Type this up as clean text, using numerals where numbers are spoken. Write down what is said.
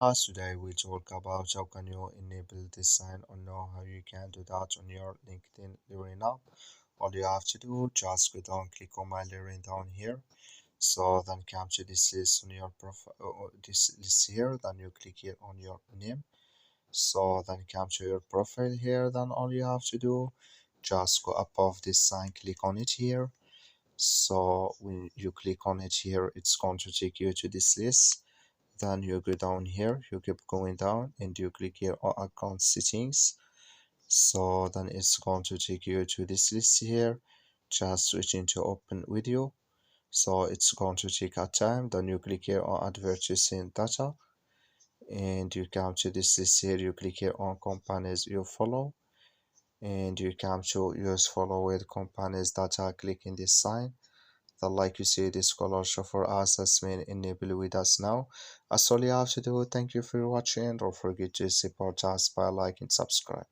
Today we talk about how can you enable this sign or know how you can do that on your LinkedIn Learning app. All you have to do, just go down, click on my Learning down here. So then come to this list on your profile, this list here. Then you click here on your name. So then come to your profile here. Then all you have to do, just go above this sign, click on it here. So when you click on it here, it's going to take you to this list. Then you go down here, you keep going down and you click here on account settings. So then it's going to take you to this list here. Just switch into open video. So it's going to take a time. Then you click here on advertising data and you come to this list here. You click here on companies you follow and you come to use follow with companies data. Click in this sign. The like you see this color show for us has been enabled with us now. That's all you have to do. Thank you for watching. Don't forget to support us by liking and subscribe.